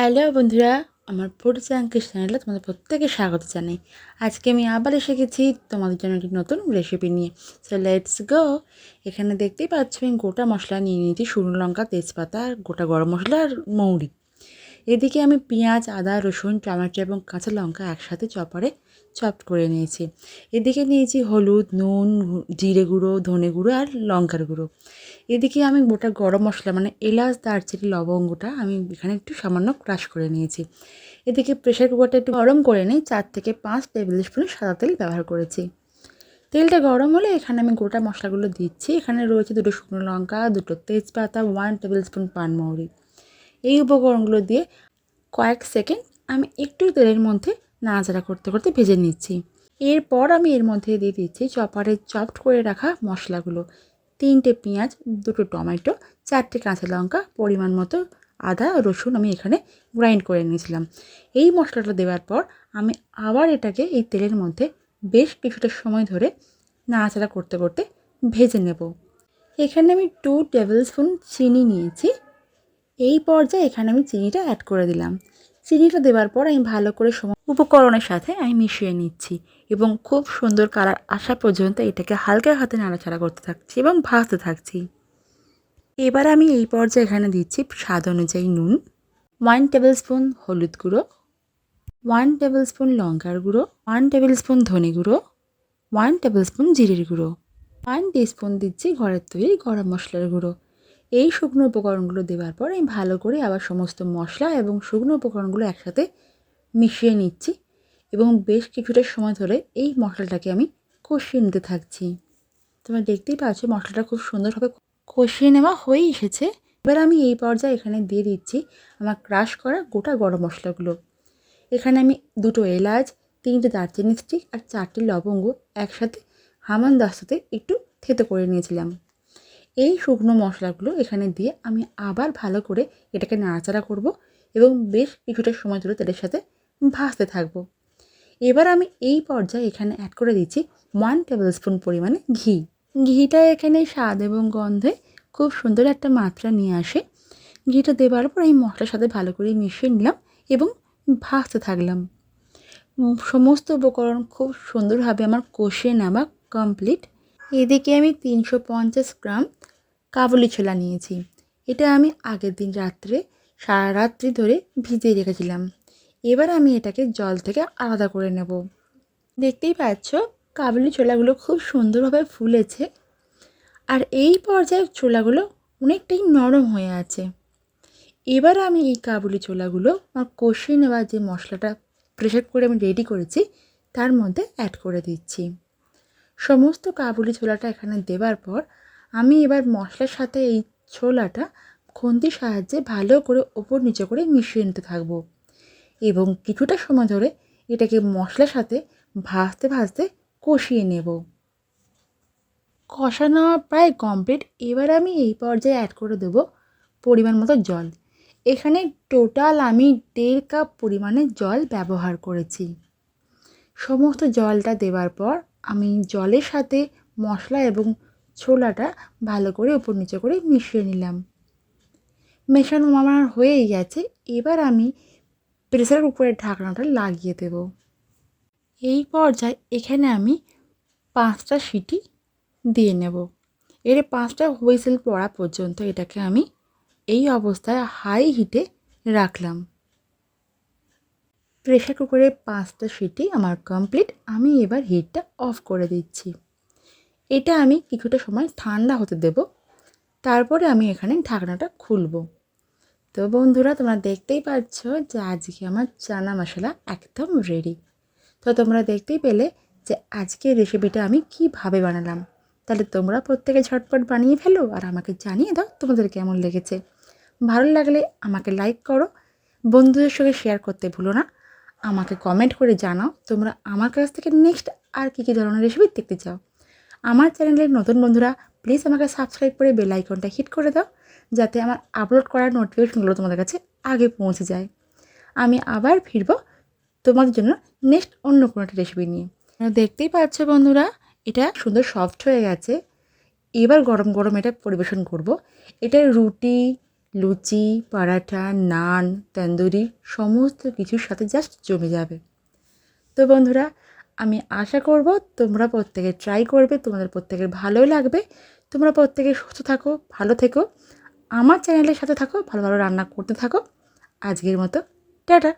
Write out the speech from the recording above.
Hello বন্ধুরা, আমার food চাঙ্কের চ্যানেলে তোমাদের প্রত্যেকে স্বাগত জানাই। আজকে আমি আবার এসে গেছি তোমাদের জন্য একটি নতুন রেসিপি নিয়ে। So let's go. এখানে দেখতেই পাচ্ছ আমি গোটা মশলা নিয়ে নিয়েছি, শুকনো লঙ্কা, তেজপাতা, গোটা গরম মশলা আর মৌরি। এদিকে আমি পেঁয়াজ, আদা, রসুন, টমেটো এবং কাঁচা লঙ্কা একসাথে চপারে চপ করে নিয়েছি। এদিকে নিয়েছি হলুদ, নুন, জিরে গুঁড়ো, ধনে গুঁড়ো আর লঙ্কার গুঁড়ো। এদিকে আমি গোটা গরম মশলা মানে এলাচ, দারচিনি, লবঙ্গটা আমি এখানে একটু সামান্য ক্রাশ করে নিয়েছি। এদিকে প্রেশার কুকারটা একটু গরম করে নিই, 4 থেকে 5 টেবিল স্পুন সাদা তেল ব্যবহার করেছি। তেলটা গরম হলে এখানে আমি গোটা মশলাগুলো দিচ্ছি। এখানে রয়েছে 2টো শুকনো লঙ্কা, 2টো তেজপাতা, 1 টেবিল স্পুন পানমৌরি। এই উপকরণগুলো দিয়ে কয়েক সেকেন্ড আমি একটু তেলের মধ্যে নাড়াচাড়া করতে করতে ভেজে নিচ্ছি। এরপর আমি এর মধ্যে দিয়ে দিচ্ছি চপারে চপড করে রাখা মশলাগুলো। 3টে পেঁয়াজ, 2টো টমেটো, 4টে কাঁচা লঙ্কা, পরিমাণ মতো আদা রসুন আমি এখানে গ্রাইন্ড করে নিয়েছিলাম। এই মশলাটা দেওয়ার পর আমি আবার এটাকে এই তেলের মধ্যে বেশ কিছুটা সময় ধরে নাড়াচাড়া করতে করতে ভেজে নেব। এখানে আমি 2 টেবিল স্পুন চিনি নিয়েছি। এই পর্যায়ে এখানে আমি চিনিটা অ্যাড করে দিলাম। চিনিটা দেওয়ার পর আমি ভালো করে উপকরণের সাথে আমি মিশিয়ে নিচ্ছি এবং খুব সুন্দর কালার আসা পর্যন্ত এটাকে হালকা হাতে নাড়াচাড়া করতে থাকছি এবং ভাজতে থাকছি। এবার আমি এই পর্যায়ে এখানে দিচ্ছি স্বাদ অনুযায়ী নুন, 1 টেবিল স্পুন হলুদ গুঁড়ো, 1 টেবিল স্পুন লঙ্কার গুঁড়ো, 1 টেবিল স্পুন ধনে গুঁড়ো, 1 টেবিল স্পুন জিরের গুঁড়ো, 1 টিস্পুন দিচ্ছি ঘরের তৈরি গরম মশলার গুঁড়ো। এই শুকনো উপকরণগুলো দেওয়ার পর আমি ভালো করে আবার সমস্ত মশলা এবং শুকনো উপকরণগুলো একসাথে মিশিয়ে নিচ্ছি এবং বেশ কিছুটা সময় ধরে এই মশলাটাকে আমি কষিয়ে নিতে থাকছি। তোমরা দেখতেই পাচ্ছ মশলাটা খুব সুন্দরভাবে কষিয়ে নেওয়া হয়ে এসেছে। এবার আমি এই পর্যায়ে এখানে দিয়ে দিচ্ছি আমার ক্রাশ করা গোটা গরম মশলাগুলো। এখানে আমি 2টো এলাচ, 3টে দারচিনি স্টিক আর 4টে লবঙ্গ একসাথে হামানদিস্তাতে একটু থেতো করে নিয়েছিলাম। এই শুকনো মশলাগুলো এখানে দিয়ে আমি আবার ভালো করে এটাকে নাড়াচাড়া করব এবং বেশ কিছুটা সময় ধরে তেলের সাথে ভাজতে থাকবো। এবার আমি এই পর্যায়ে এখানে অ্যাড করে দিচ্ছি 1 টেবিল স্পুন পরিমাণে ঘি। ঘিটা এখানে স্বাদ এবং গন্ধে খুব সুন্দর একটা মাত্রা নিয়ে আসে। ঘিটা দেওয়ার পর এই মশলার সাথে ভালো করে মিশিয়ে নিলাম এবং ভাজতে থাকলাম। সমস্ত উপকরণ খুব সুন্দরভাবে আমার কষিয়ে নেওয়া কমপ্লিট। এদিকে আমি 350 গ্রাম কাবুলি ছোলা নিয়েছি। এটা আমি আগের দিন রাত্রে সারা রাত্রি ধরে ভিজিয়ে রেখেছিলাম। এবার আমি এটাকে জল থেকে আলাদা করে নেব। দেখতেই পাচ্ছ কাবুলি ছোলাগুলো খুব সুন্দরভাবে ফুলেছে আর এই পর্যায়ে ছোলাগুলো অনেকটাই নরম হয়ে আছে। এবার আমি এই কাবুলি ছোলাগুলো আর কষিয়ে নেওয়া যে মশলাটা প্রেসার করে আমি রেডি করেছি তার মধ্যে অ্যাড করে দিচ্ছি। সমস্ত কাবুলি ছোলাটা এখানে দেওয়ার পর আমি এবার মশলার সাথে এই ছোলাটা খুন্তির সাহায্যে ভালো করে ওপর নিচে করে মিশিয়ে নিতে থাকবো এবং কিছুটা সময় ধরে এটাকে মশলার সাথে ভাজতে ভাজতে কষিয়ে নেব। কষানো প্রায় কমপ্লিট। এবার আমি এই পর্যায়ে অ্যাড করে দেবো পরিমাণ মতো জল। এখানে টোটাল আমি 1.5 কাপ পরিমাণে জল ব্যবহার করেছি। সমস্ত জলটা দেওয়ার পর আমি জলের সাথে মশলা এবং ছোলাটা ভালো করে ওপর নিচে করে মিশিয়ে নিলাম। মেশানো আমার হয়েই গেছে। এবার আমি প্রেসার কুকারের ঢাকনাটা লাগিয়ে দেব। এই পর্যায়ে এখানে আমি 5টা সিটি দিয়ে নেব। এর 5টা হুইসেল পড়া পর্যন্ত এটাকে আমি এই অবস্থায় হাই হিটে রাখলাম। প্রেসার কুকারে 5টা সিটি আমার কমপ্লিট। আমি এবার হিটটা অফ করে দিচ্ছি। এটা আমি কিছুটা সময় ঠান্ডা হতে দেব, তারপরে আমি এখানে ঢাকনাটা খুলব। তো বন্ধুরা তোমরা দেখতেই পাচ্ছ যে আজকে আমার চানা মশলা একদম রেডি। তো তোমরা দেখতেই পেলে যে আজকের রেসিপিটা আমি কিভাবে বানালাম। তাহলে তোমরা প্রত্যেকে ঝটপট বানিয়ে ফেলো আর আমাকে জানিয়ে দাও তোমাদের কেমন লেগেছে। ভালো লাগলে আমাকে লাইক করো, বন্ধুদের সঙ্গে শেয়ার করতে ভুলো না। আমাকে কমেন্ট করে জানাও তোমরা আমার কাছ থেকে নেক্সট আর কী কী ধরনের রেসিপি দেখতে চাও। আমার চ্যানেলের নতুন বন্ধুরা প্লিজ আমাকে সাবস্ক্রাইব করে বেল আইকনটা হিট করে দাও, যাতে আমার আপলোড করার নোটিফিকেশনগুলো তোমাদের কাছে আগে পৌঁছে যায়। আমি আবার ফিরব তোমাদের জন্য নেক্সট অন্য কোনো একটা রেসিপি নিয়ে। দেখতেই পাচ্ছ বন্ধুরা এটা সুন্দর সফট হয়ে গেছে। এবার গরম গরম এটা পরিবেশন করব। এটা রুটি, লুচি, পরাঠা, নান, তন্দুরি সমস্ত কিছুর সাথে জাস্ট জমে যাবে। তো বন্ধুরা, আমি আশা করব তোমরা প্রত্যেকে ট্রাই করবে, তোমাদের প্রত্যেকের ভালোই লাগবে। তোমরা প্রত্যেকে সুস্থ থাকো, ভালো থেকো, আমার চ্যানেলের সাথে থাকো, ভালো ভালো রান্না করতে থাকো। আজকের মতো টাটা।